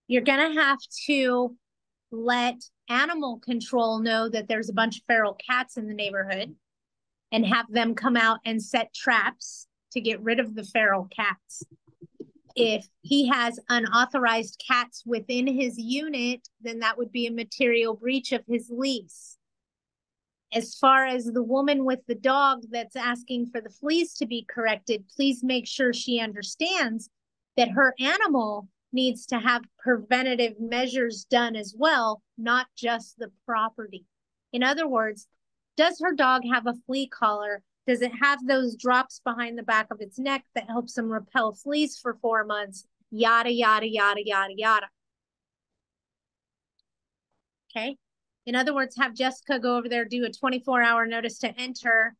You're gonna have to let animal control know that there's a bunch of feral cats in the neighborhood and have them come out and set traps to get rid of the feral cats. If he has unauthorized cats within his unit, then that would be a material breach of his lease. As far as the woman with the dog that's asking for the fleas to be corrected, please make sure she understands that her animal needs to have preventative measures done as well, not just the property. In other words, does her dog have a flea collar? Does it have those drops behind the back of its neck that helps them repel fleas for 4 months? Yada, yada, yada, yada, yada. Okay. In other words, have Jessica go over there, do a 24-hour notice to enter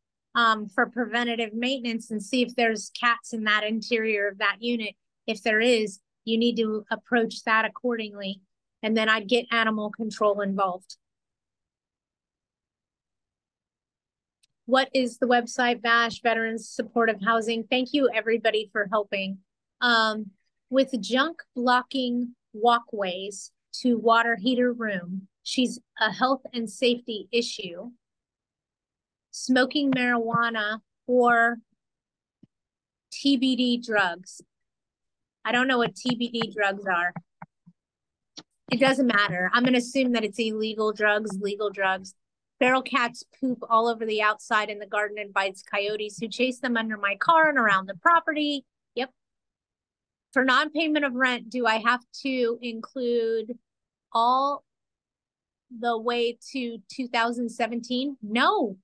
for preventative maintenance and see if there's cats in that interior of that unit. If there is, you need to approach that accordingly. And then I'd get animal control involved. What is the website? VASH, Veterans Supportive Housing. Thank you, everybody, for helping. With junk blocking walkways to water heater room, she's a health and safety issue. Smoking marijuana or TBD drugs. I don't know what TBD drugs are. It doesn't matter. I'm going to assume that it's illegal drugs, legal drugs. Feral cats poop all over the outside in the garden and bites coyotes who chase them under my car and around the property. Yep. For non-payment of rent, do I have to include all the way to 2017? No.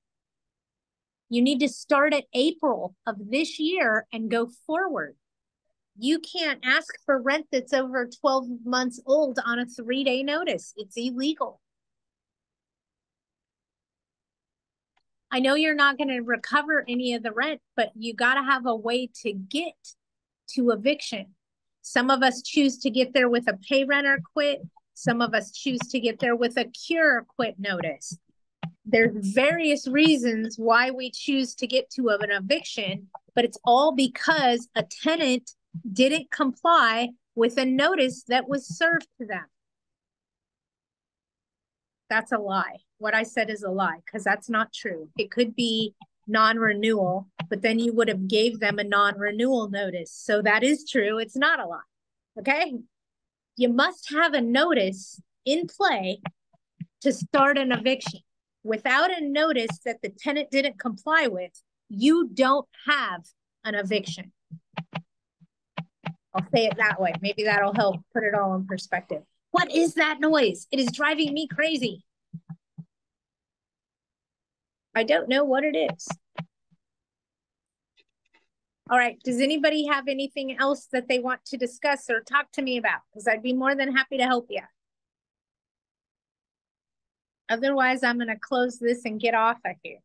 You need to start at April of this year and go forward. You can't ask for rent that's over 12 months old on a 3-day notice. It's illegal. I know you're not going to recover any of the rent, but you got to have a way to get to eviction. Some of us choose to get there with a pay rent or quit. Some of us choose to get there with a cure quit notice. There's various reasons why we choose to get to an eviction, but it's all because a tenant didn't comply with a notice that was served to them. That's a lie. What I said is a lie because that's not true. It could be non-renewal, but then you would have gave them a non-renewal notice. So that is true. It's not a lie. Okay. You must have a notice in play to start an eviction. Without a notice that the tenant didn't comply with, you don't have an eviction. I'll say it that way. Maybe that'll help put it all in perspective. What is that noise? It is driving me crazy. I don't know what it is. All right. Does anybody have anything else that they want to discuss or talk to me about? Because I'd be more than happy to help you. Otherwise, I'm going to close this and get off of here.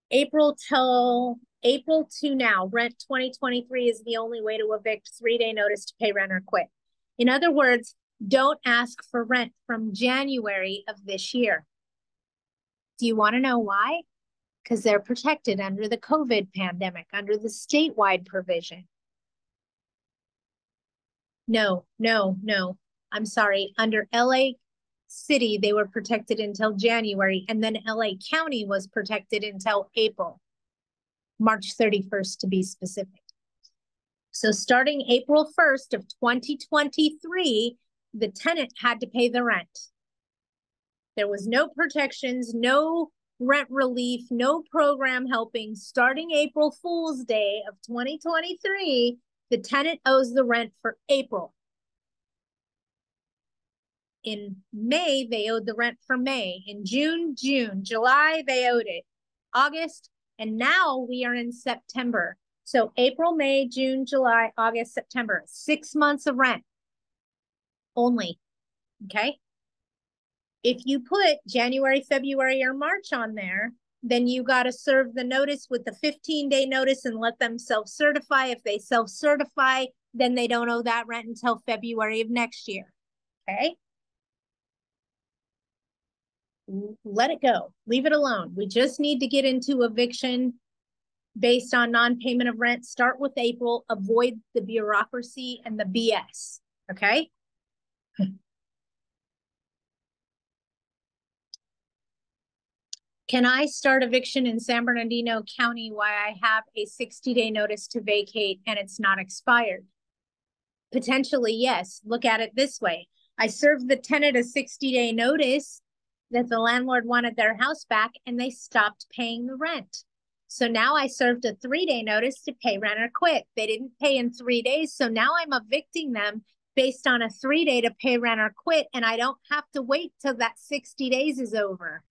April to now, rent 2023 is the only way to evict, 3-day notice to pay rent or quit. In other words, don't ask for rent from January of this year. Do you want to know why? Because they're protected under the COVID pandemic, under the statewide provision. No. I'm sorry. Under LA City, they were protected until January, and then LA County was protected until April, March 31st to be specific. So starting April 1st of 2023, the tenant had to pay the rent. There was no protections, no rent relief, no program helping. Starting April Fool's Day of 2023, the tenant owes the rent for April. In May, they owed the rent for May. In June, July, they owed it. August, and now we are in September. So April, May, June, July, August, September, 6 months of rent only. Okay. If you put January, February, or March on there, then you got to serve the notice with the 15-day notice and let them self-certify. If they self-certify, then they don't owe that rent until February of next year. Okay. Let it go. Leave it alone. We just need to get into eviction based on non-payment of rent. Start with April. Avoid the bureaucracy and the BS. Okay. Can I start eviction in San Bernardino County while I have a 60-day notice to vacate and it's not expired? Potentially, yes. Look at it this way. I served the tenant a 60-day notice that the landlord wanted their house back and they stopped paying the rent. So now I served a 3-day notice to pay rent or quit. They didn't pay in 3 days. So now I'm evicting them based on a 3-day to pay rent or quit. And I don't have to wait till that 60 days is over.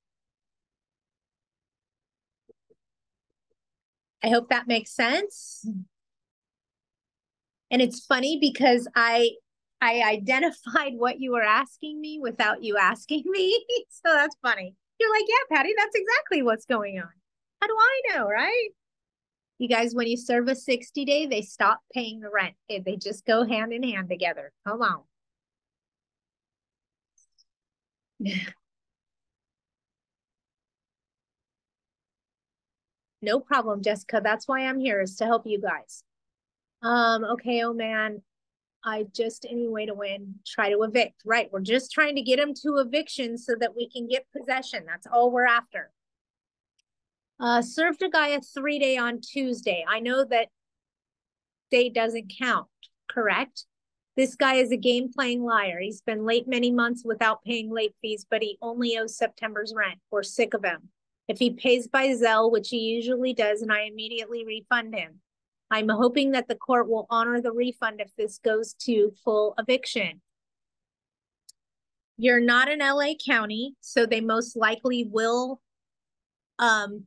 I hope that makes sense. And it's funny because I identified what you were asking me without you asking me. So that's funny. You're like, yeah, Patty, that's exactly what's going on. How do I know, right? You guys, when you serve a 60-day, they stop paying the rent. They just go hand in hand together. Come on. No problem, Jessica. That's why I'm here, is to help you guys. Okay, oh man. I just, any way to win, try to evict. Right. We're just trying to get them to eviction so that we can get possession. That's all we're after. Served a guy a 3-day on Tuesday. I know that day doesn't count, correct? This guy is a game playing liar. He's been late many months without paying late fees, but he only owes September's rent. We're sick of him. If he pays by Zelle, which he usually does, and I immediately refund him. I'm hoping that the court will honor the refund if this goes to full eviction. You're not in LA County, so they most likely will.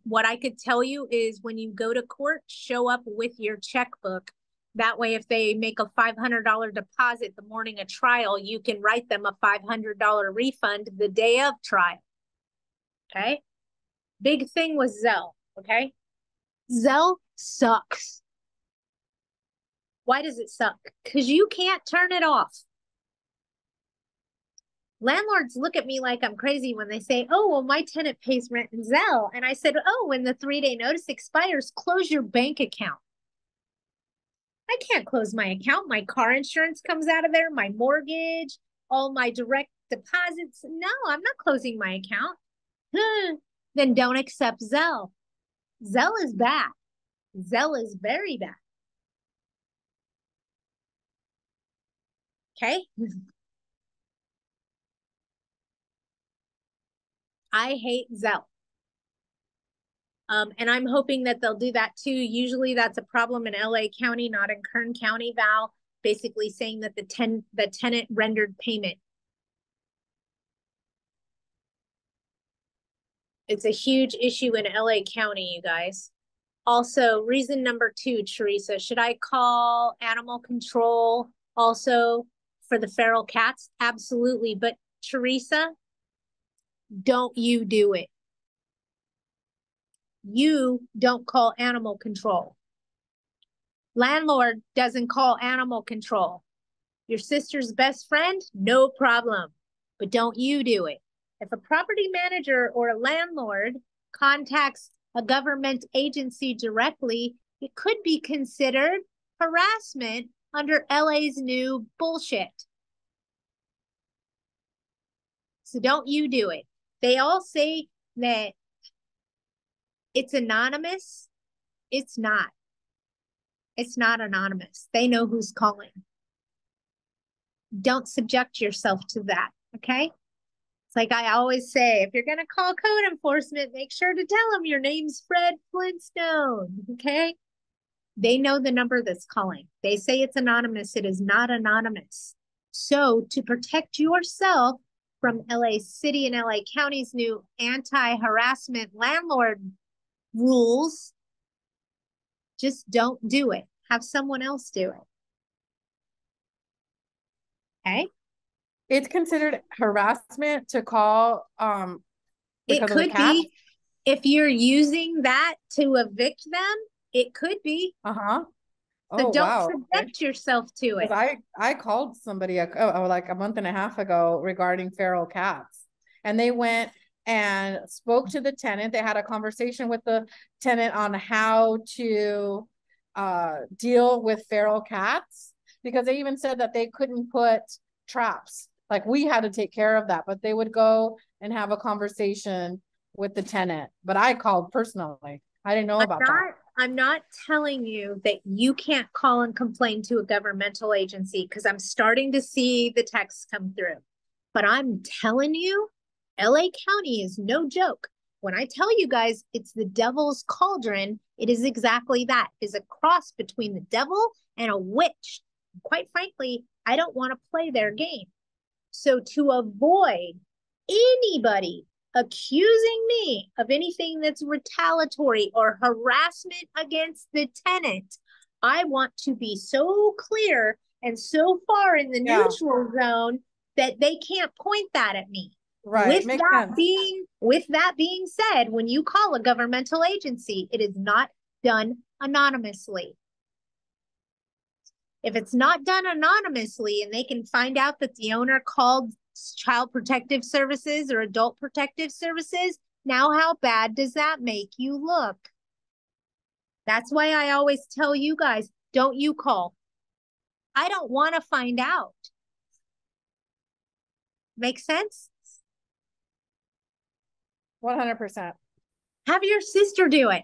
What I could tell you is when you go to court, show up with your checkbook. That way, if they make a $500 deposit the morning of trial, you can write them a $500 refund the day of trial. Okay? Big thing was Zelle. Okay? Zelle sucks. Why does it suck? Because you can't turn it off. Landlords look at me like I'm crazy when they say, oh, well, my tenant pays rent in Zelle. And I said, oh, when the 3-day notice expires, close your bank account. I can't close my account. My car insurance comes out of there, my mortgage, all my direct deposits. No, I'm not closing my account. Then don't accept Zelle. Zelle is bad. Zelle is very bad. Okay? I hate Zelle. And I'm hoping that they'll do that too. Usually that's a problem in LA County, not in Kern County, Val, basically saying that the tenant rendered payment. It's a huge issue in LA County, you guys. Also, reason number 2, Teresa, should I call animal control also for the feral cats? Absolutely. But Teresa, don't you do it. You don't call animal control. Landlord doesn't call animal control. Your sister's best friend, no problem. But don't you do it. If a property manager or a landlord contacts a government agency directly, it could be considered harassment under LA's new bullshit. So don't you do it. They all say that it's anonymous. It's not. It's not anonymous. They know who's calling. Don't subject yourself to that, okay? like I always say, if you're going to call code enforcement, make sure to tell them your name's Fred Flintstone. Okay. They know the number that's calling. They say it's anonymous. It is not anonymous. So to protect yourself from LA City and LA County's new anti-harassment landlord rules, just don't do it. Have someone else do it. Okay. It's considered harassment to call It because of the could cats. be if you're using that to evict them, it could be. Uh-huh. So Oh, don't wow. Okay. subject yourself to Because it. I called somebody like a month and a half ago regarding feral cats, and they went and spoke to the tenant. They had a conversation with the tenant on how to deal with feral cats, because they even said that they couldn't put traps. Like we had to take care of that, but they would go and have a conversation with the tenant. But I called personally. I didn't know about that. I'm not telling you that you can't call and complain to a governmental agency because I'm starting to see the texts come through. But I'm telling you, LA County is no joke. When I tell you guys it's the devil's cauldron, it is exactly that. It is a cross between the devil and a witch. Quite frankly, I don't want to play their game. So to avoid anybody accusing me of anything that's retaliatory or harassment against the tenant, I want to be so clear and so far in the Yeah, neutral zone that they can't point that at me. right. Makes sense. With that being said, when you call a governmental agency, it is not done anonymously. If it's not done anonymously and they can find out that the owner called Child Protective Services or Adult Protective Services, now how bad does that make you look? That's why I always tell you guys, don't you call. I don't want to find out. Make sense? 100%. Have your sister do it.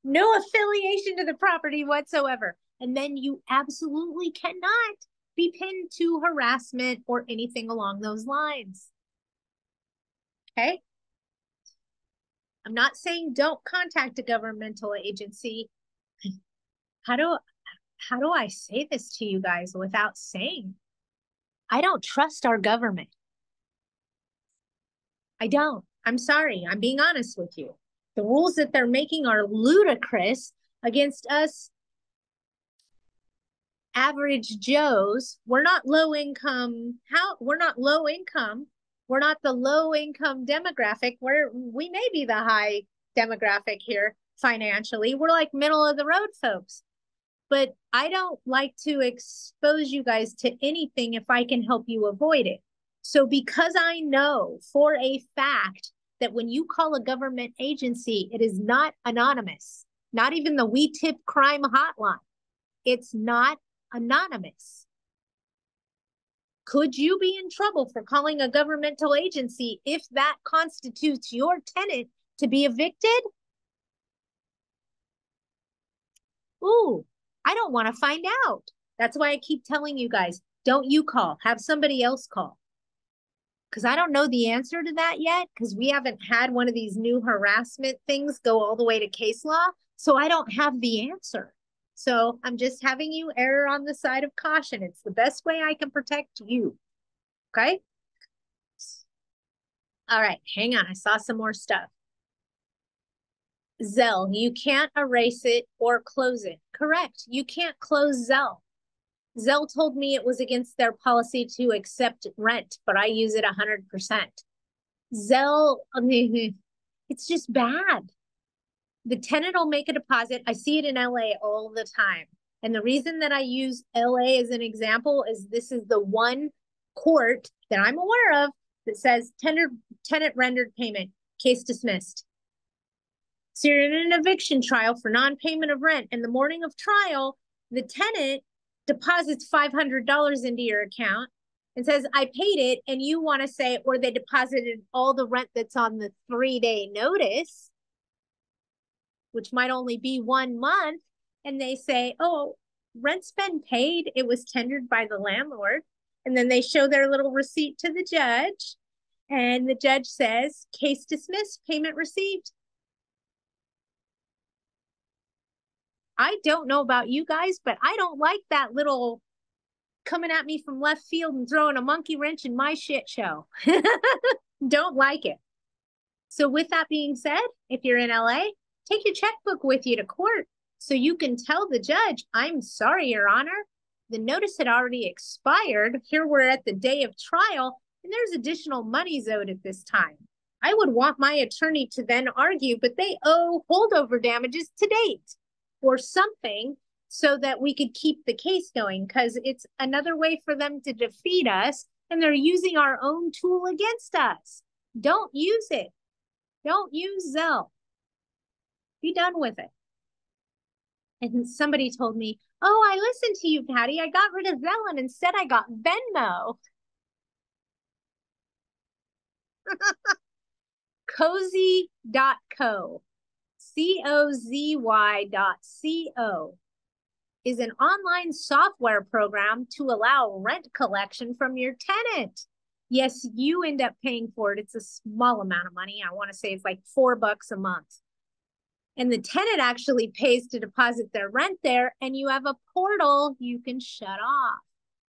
No affiliation to the property whatsoever. And then you absolutely cannot be pinned to harassment or anything along those lines. Okay. I'm not saying don't contact a governmental agency. How do how do I say this to you guys without saying? I don't trust our government. I don't. I'm sorry. I'm being honest with you. The rules that they're making are ludicrous against us average Joes. We're not low income. We're not low income. We're not the low income demographic. We may be the high demographic here financially. We're like middle of the road folks. But I don't like to expose you guys to anything if I can help you avoid it. So because I know for a fact that when you call a government agency, it is not anonymous, not even the We Tip Crime Hotline. It's not anonymous. Could you be in trouble for calling a governmental agency if that constitutes your tenant to be evicted? Ooh, I don't want to find out. That's why I keep telling you guys, don't you call, have somebody else call. Because I don't know the answer to that yet, because we haven't had one of these new harassment things go all the way to case law. So I don't have the answer. So I'm just having you err on the side of caution. It's the best way I can protect you. Okay. All right. Hang on. I saw some more stuff. Zelle, you can't erase it or close it. Correct. You can't close Zelle. Zelle told me it was against their policy to accept rent, but I use it 100%. Zelle, it's just bad. The tenant will make a deposit. I see it in LA all the time. And the reason that I use LA as an example is this is the one court that I'm aware of that says tenant rendered payment, case dismissed. So you're in an eviction trial for non-payment of rent. And the morning of trial, the tenant deposits $500 into your account and says, I paid it. And you want to say, or they deposited all the rent that's on the 3-day notice, which might only be 1 month. And they say, oh, rent's been paid. It was tendered by the landlord. And then they show their little receipt to the judge. And the judge says, case dismissed, payment received. I don't know about you guys, but I don't like that little coming at me from left field and throwing a monkey wrench in my shit show. Don't like it. So with that being said, if you're in LA, take your checkbook with you to court so you can tell the judge, I'm sorry, Your Honor. The notice had already expired. Here we're at the day of trial, and there's additional monies owed at this time. I would want my attorney to then argue, but they owe holdover damages to date or something so that we could keep the case going, because it's another way for them to defeat us, and they're using our own tool against us. Don't use it. Don't use Zelle. Be done with it. And somebody told me, oh, I listened to you, Patty. I got rid of Zelle and instead I got Venmo. Cozy.co. COZY.co is an online software program to allow rent collection from your tenant. Yes, you end up paying for it. It's a small amount of money. I want to say it's like $4 a month. And the tenant actually pays to deposit their rent there, and you have a portal you can shut off.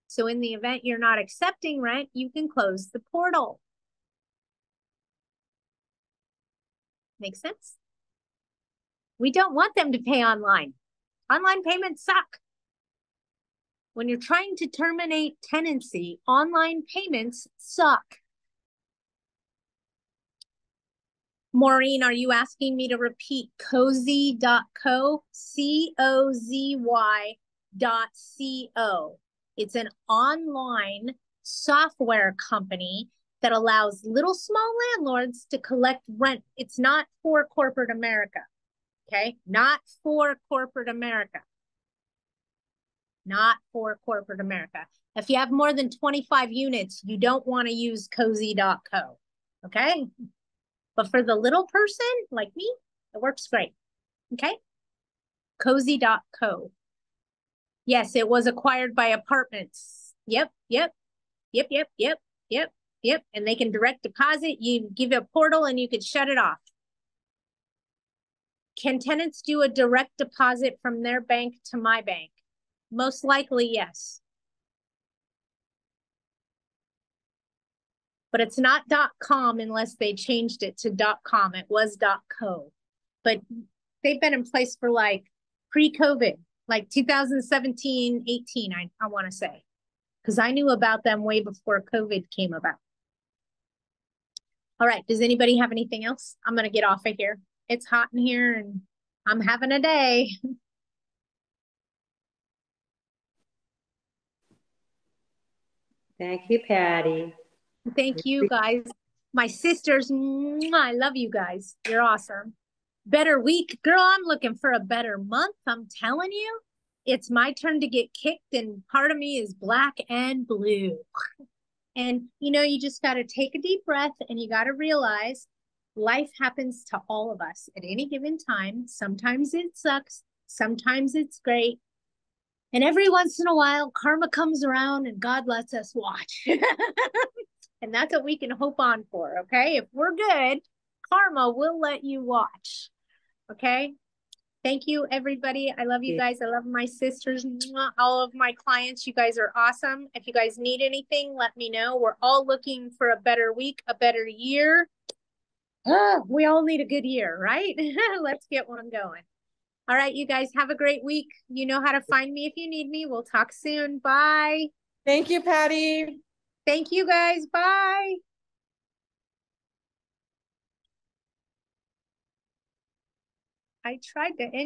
So in the event you're not accepting rent, you can close the portal. Make sense? We don't want them to pay online. Online payments suck. When you're trying to terminate tenancy, online payments suck. Maureen, are you asking me to repeat cozy.co? COZY.co. It's an online software company that allows little small landlords to collect rent. It's not for corporate America. Okay? Not for corporate America. Not for corporate America. If you have more than 25 units, you don't want to use cozy.co. Okay? But for the little person like me, it works great. Okay? Cozy.co. Yes, it was acquired by apartments. Yep. And they can direct deposit. You give a portal and you could shut it off. Can tenants do a direct deposit from their bank to my bank? Most likely, yes. But it's not .com unless they changed it to .com. It was .co. But they've been in place for like pre-COVID, like 2017, 18, I want to say. Because I knew about them way before COVID came about. All right, does anybody have anything else? I'm going to get off of here. It's hot in here and I'm having a day. Thank you, Patty. Thank you, guys. My sisters, I love you guys. You're awesome. Better week. Girl, I'm looking for a better month. I'm telling you, it's my turn to get kicked, and part of me is black and blue. And, you know, you just got to take a deep breath and you got to realize life happens to all of us at any given time. Sometimes it sucks. Sometimes it's great. And every once in a while, karma comes around and God lets us watch. And that's what we can hope on for, okay? If we're good, karma will let you watch, okay? Thank you, everybody. I love you guys. I love my sisters, all of my clients. You guys are awesome. If you guys need anything, let me know. We're all looking for a better week, a better year. We all need a good year, right? Let's get one going. All right, you guys have a great week. You know how to find me if you need me. We'll talk soon. Bye. Thank you, Patty. Thank you, guys. Bye. I tried to end.